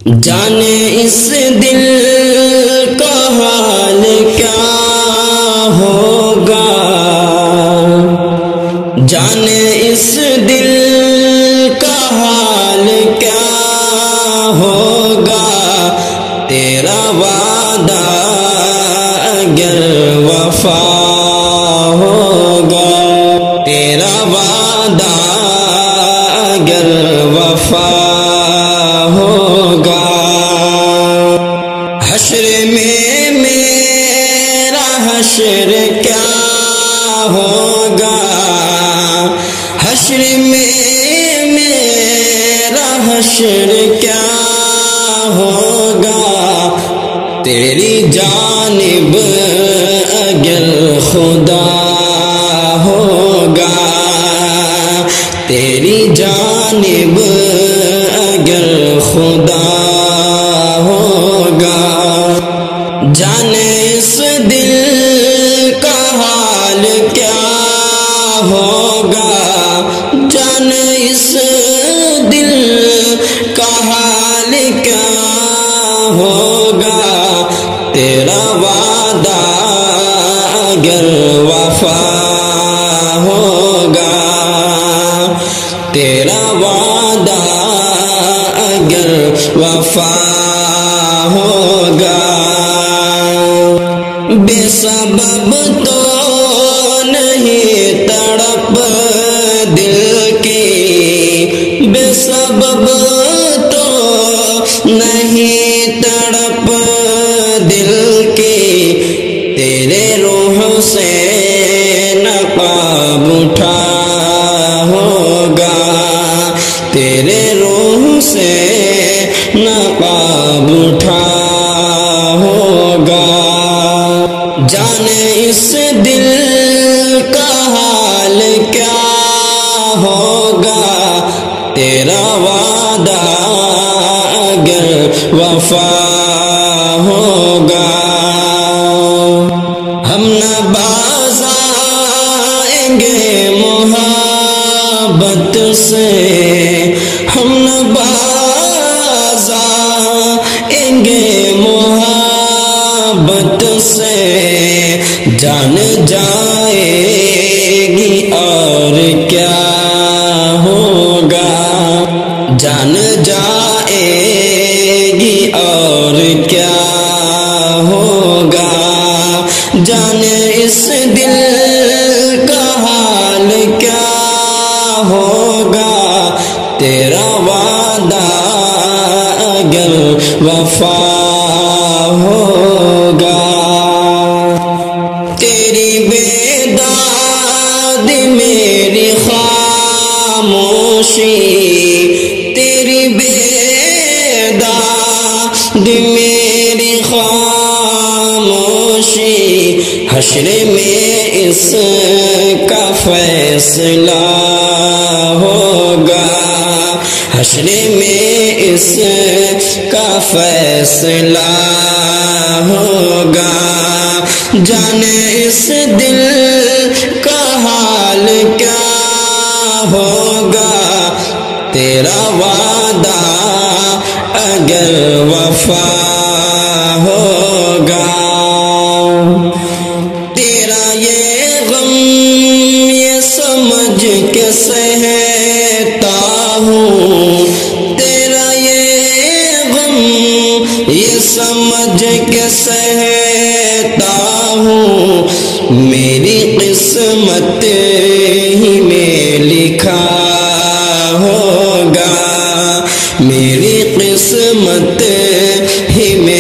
جانے اس دل کا حال کیا ہوگا، جانے اس دل کا حال کیا ہوگا، تیرا وعدہ اگر وفا ہوگا، تیرا وعدہ اگر وفا ہوگا، حشر میں میرا حشر کیا ہوگا، حشر میں میرا حشر کیا ہوگا، تیری جانب اگر خدا ہوگا، تیری جانب اگر خدا ہوگا، جانے اس دل کا حال کیا ہوگا، جانے اس دل کا حال کیا ہوگا، تیرا وعدہ اگر وفا ہوگا، تیرا وعدہ اگر وفا ہوگا، بے سبب تو نہیں تڑپ دل کی، بے سبب تو نہیں تڑپ دل کی، تیرے روح سے نقاب اٹھا ہوگا، تیرے روح سے نقاب اٹھا ہوگا، جانے اس دل کا حال کیا ہوگا، تیرا وعدہ اگر وفا ہوگا، ہم نہ باز آئیں گے محبت سے، ہم نہ باز آئیں گے محبت سے، جان جائے گی اور کیا ہوگا، جان جائے گی اور کیا ہوگا، جانے اس دل کا حال کیا ہوگا، تیرا وعدہ اگر وفا ہوگا، تیری بیداد میری خاموشی، تیری بیداد میری خاموشی، حشر میں اس کا فیصلہ ہوگا، حشر میں اس کا فیصلہ ہوگا، جانے اس دل کا حال کیا ہوگا، تیرا وعدہ اگر وفا ہوگا، تیرا یہ غم یہ سمجھ کے سہتا ہوں، تیرا یہ غم یہ سمجھ کے سہتا ہوں، میری قسمت ہی میں لکھا ہوگا، میری قسمت ہی میں